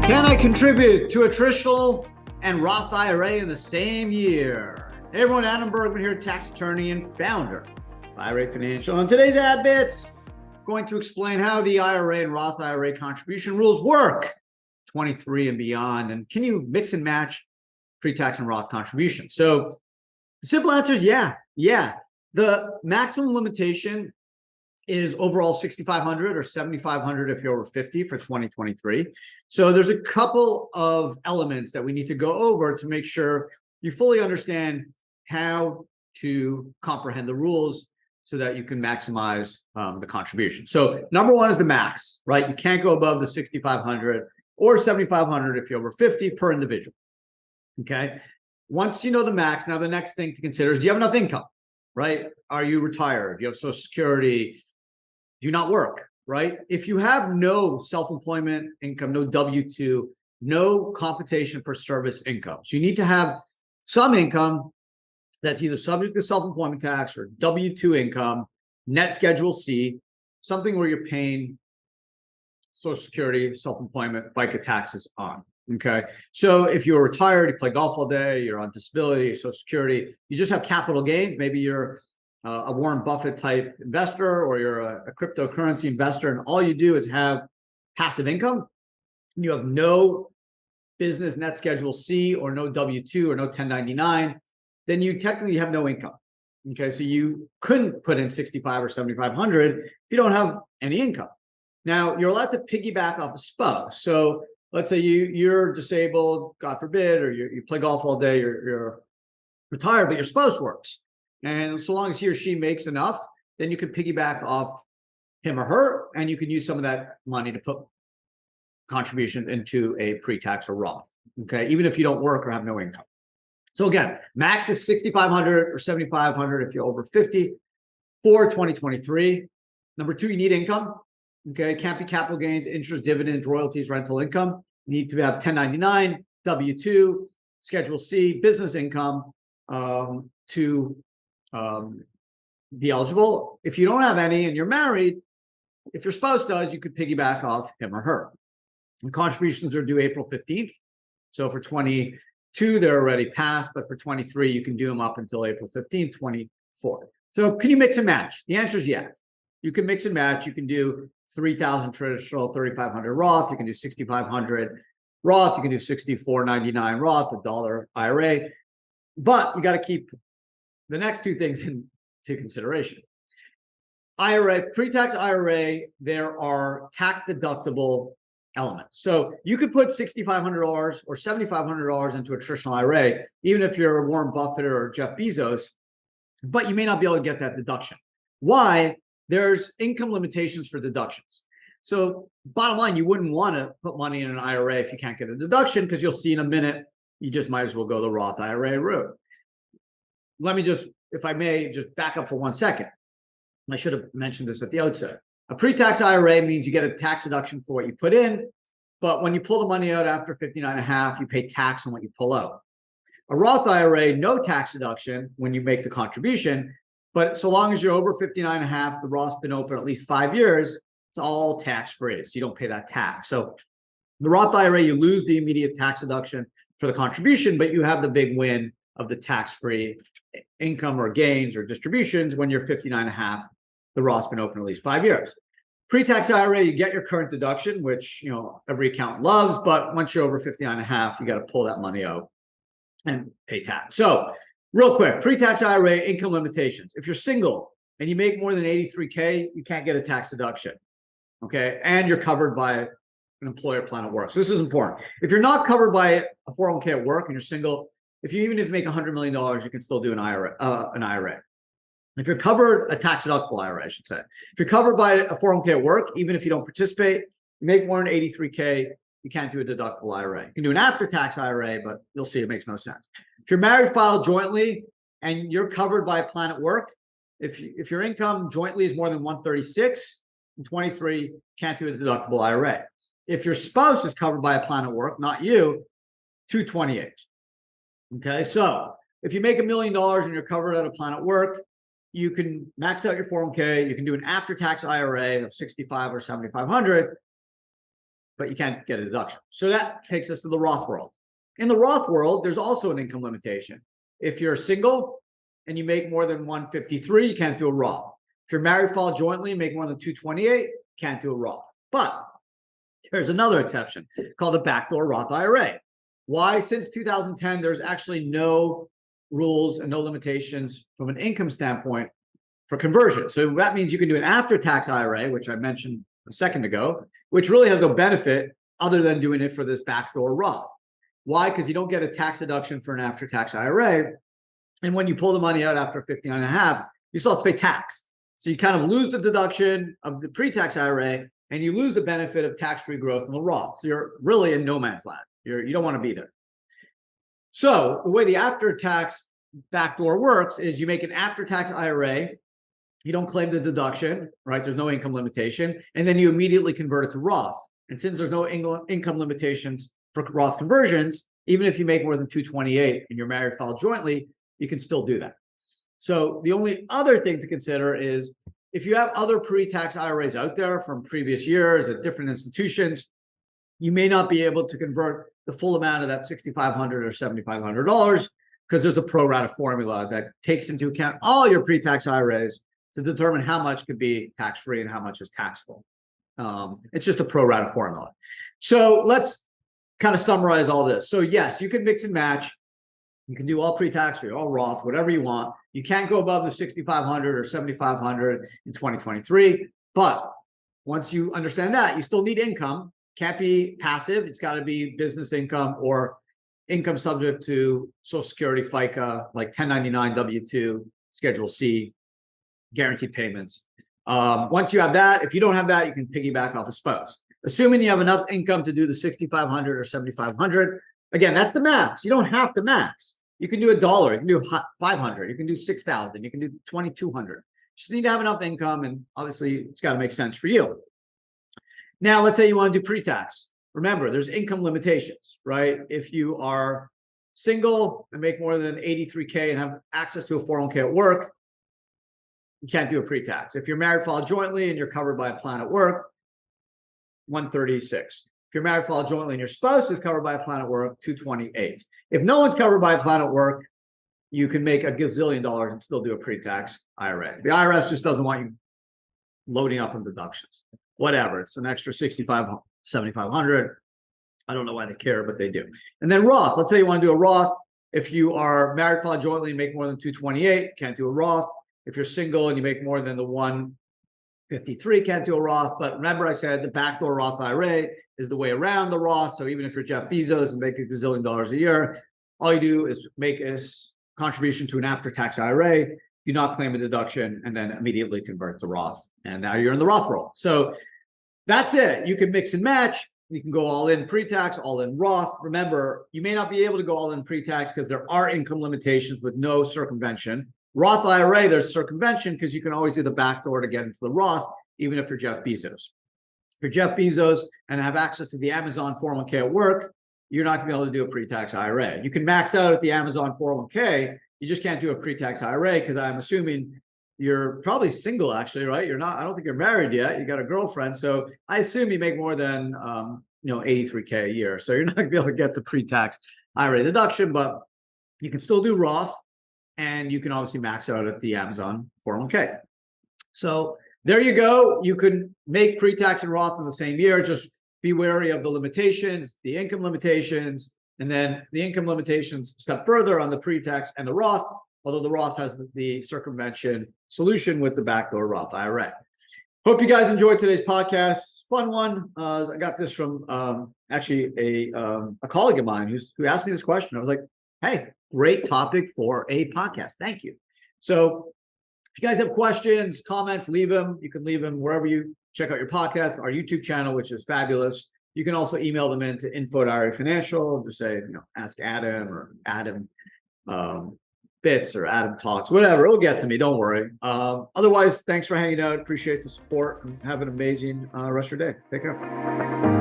Can I contribute to a traditional and Roth IRA in the same year? Hey everyone, Adam Bergman here, tax attorney and founder of IRA Financial. On today's AdBits, I'm going to explain how the IRA and Roth IRA contribution rules work, 23 and beyond, and can you mix and match pre-tax and Roth contributions? So the simple answer is yeah. The maximum limitation is overall 6,500 or 7,500 if you're over 50 for 2023. So there's a couple of elements that we need to go over to make sure you fully understand how to comprehend the rules so that you can maximize the contribution. So number one is the max, right? You can't go above the 6,500 or 7,500 if you're over 50 per individual. Okay. Once you know the max, now the next thing to consider is, do you have enough income, right? Are you retired? Do you have Social Security? Do you not work, right? If you have no self-employment income, no W-2, no compensation for service income. So you need to have some income that's either subject to self-employment tax or W-2 income, net Schedule C, something where you're paying Social Security, self-employment, FICA taxes on, okay? So if you're retired, you play golf all day, you're on disability, Social Security, you just have capital gains, maybe you're a Warren Buffett type investor, or you're a cryptocurrency investor, and all you do is have passive income, and you have no business net Schedule C or no W-2 or no 1099, then you technically have no income. Okay, so you couldn't put in 65 or 7,500 if you don't have any income. Now you're allowed to piggyback off a spouse. So let's say you're disabled, God forbid, or you play golf all day, you're retired, but your spouse works. And so long as he or she makes enough, then you can piggyback off him or her, and you can use some of that money to put contribution into a pre-tax or Roth, okay? Even if you don't work or have no income. So again, max is 6,500 or 7,500 if you're over 50 for 2023. Number two, you need income, okay? Can't be capital gains, interest, dividends, royalties, rental income. You need to have 1099, W-2, Schedule C, business income to be eligible. If you don't have any and you're married, if your spouse does, you could piggyback off him or her. And contributions are due April 15th. So for 22, they're already passed, but for 23, you can do them up until April 15th, 24. So can you mix and match? The answer is yes. You can mix and match. You can do 3,000 traditional, 3,500 Roth. You can do 6,500 Roth. You can do 6,499 Roth, $1 IRA. But you got to keep the next two things into consideration. IRA, pre-tax IRA, there are tax deductible elements. So you could put $6,500 or $7,500 into a traditional IRA, even if you're Warren Buffett or Jeff Bezos, but you may not be able to get that deduction. Why? There's income limitations for deductions. So bottom line, you wouldn't want to put money in an IRA if you can't get a deduction, because you'll see in a minute, you just might as well go the Roth IRA route. Let me just, if I may, just back up for 1 second. I should have mentioned this at the outset. A pre-tax IRA means you get a tax deduction for what you put in, but when you pull the money out after 59.5, you pay tax on what you pull out. A Roth IRA, no tax deduction when you make the contribution, but so long as you're over 59.5, the Roth's been open at least 5 years, it's all tax-free, so you don't pay that tax. So the Roth IRA, you lose the immediate tax deduction for the contribution, but you have the big win of the tax-free income or gains or distributions when you're 59.5, the Roth's been open at least 5 years. Pre-tax IRA, you get your current deduction, which every accountant loves, but once you're over 59.5, you got to pull that money out and pay tax. So real quick, pre-tax IRA income limitations. If you're single and you make more than 83K, you can't get a tax deduction, okay? And you're covered by an employer plan at work. So this is important. If you're not covered by a 401k at work and you're single, even if you make $100 million, you can still do an IRA. If you're covered, a tax deductible IRA, I should say. If you're covered by a 401k at work, even if you don't participate, you make more than 83K, you can't do a deductible IRA. You can do an after-tax IRA, but you'll see it makes no sense. If you're married, filed jointly, and you're covered by a plan at work, if your income jointly is more than 136 and 23, can't do a deductible IRA. If your spouse is covered by a plan at work, not you, 228. Okay, so if you make $1 million and you're covered at a plan at work, you can max out your 401k. You can do an after-tax IRA of 65 or 7,500. but you can't get a deduction. So that takes us to the Roth world. In the Roth world, there's also an income limitation. If you're single and you make more than 153, you can't do a Roth. If you're married, file jointly, and make more than 228, can't do a Roth. But there's another exception called the backdoor Roth IRA. Why? Since 2010, there's actually no rules and no limitations from an income standpoint for conversion. So that means you can do an after-tax IRA, which I mentioned a second ago, which really has no benefit other than doing it for this backdoor Roth. Why? Because you don't get a tax deduction for an after-tax IRA. And when you pull the money out after 59 and a half, you still have to pay tax. So you kind of lose the deduction of the pre-tax IRA and you lose the benefit of tax-free growth in the Roth. So you're really in no man's land. You don't want to be there. So the way the after-tax backdoor works is you make an after-tax IRA, you don't claim the deduction, right? There's no income limitation, and then you immediately convert it to Roth. And since there's no income limitations for Roth conversions, even if you make more than 228 and you're married, file jointly, you can still do that. So the only other thing to consider is if you have other pre-tax IRAs out there from previous years at different institutions, you may not be able to convert the full amount of that $6,500 or $7,500 because there's a pro rata formula that takes into account all your pre-tax IRAs to determine how much could be tax-free and how much is taxable. It's just a pro rata formula. So let's kind of summarize all this. So yes, you can mix and match. You can do all pre-tax or all Roth, whatever you want. You can't go above the 6,500 or 7,500 in 2023. But once you understand that, you still need income. Can't be passive. It's got to be business income or income subject to Social Security, FICA, like 1099, W-2, Schedule C, guaranteed payments. Once you have that, if you don't have that, you can piggyback off a spouse. Assuming you have enough income to do the 6,500 or 7,500, again, that's the max. You don't have to max. You can do $1. You can do 500. You can do 6,000. You can do 2,200. You just need to have enough income, and obviously, it's got to make sense for you. Now, let's say you want to do pre-tax. Remember, there's income limitations, right? If you are single and make more than 83K and have access to a 401k at work, you can't do a pre-tax. If you're married, file jointly, and you're covered by a plan at work, 136. If you're married, file jointly, and your spouse is covered by a plan at work, 228. If no one's covered by a plan at work, you can make a gazillion dollars and still do a pre-tax IRA. The IRS just doesn't want you loading up on deductions. Whatever, it's an extra 6,500, 7,500. I don't know why they care, but they do. And then Roth. Let's say you want to do a Roth. If you are married, file jointly, and make more than 228, can't do a Roth. If you're single and you make more than the 153, can't do a Roth. But remember, I said the backdoor Roth IRA is the way around the Roth. So even if you're Jeff Bezos and make a gazillion dollars a year, all you do is make a contribution to an after-tax IRA, do not claim a deduction, and then immediately convert to Roth. And now you're in the Roth world. So that's it. You can mix and match. You can go all in pre-tax, all in Roth. Remember, you may not be able to go all in pre-tax because there are income limitations with no circumvention. Roth IRA, there's circumvention because you can always do the backdoor to get into the Roth, even if you're Jeff Bezos. If you're Jeff Bezos and have access to the Amazon 401k at work, you're not going to be able to do a pre-tax IRA. You can max out at the Amazon 401k. You just can't do a pre-tax IRA because I'm assuming you're probably single, actually, right? You're not. I don't think you're married yet. You got a girlfriend, so I assume you make more than 83K a year. So you're not going to be able to get the pre-tax IRA deduction, but you can still do Roth, and you can obviously max out at the Amazon 401k. So there you go. You can make pre-tax and Roth in the same year. Just be wary of the limitations, the income limitations, and then the income limitations step further on the pre-tax and the Roth, although the Roth has the circumvention solution with the backdoor Roth IRA. Hope you guys enjoyed today's podcast. Fun one. I got this from actually a colleague of mine who asked me this question. I was like, hey, great topic for a podcast. Thank you. So if you guys have questions, comments, leave them. You can leave them wherever you check out your podcast, our YouTube channel, which is fabulous. You can also email them into info@IRA Financial. Just say, ask Adam or Adam Bits or Adam Talks, whatever. It'll get to me. Don't worry. Otherwise, thanks for hanging out. Appreciate the support and have an amazing rest of your day. Take care.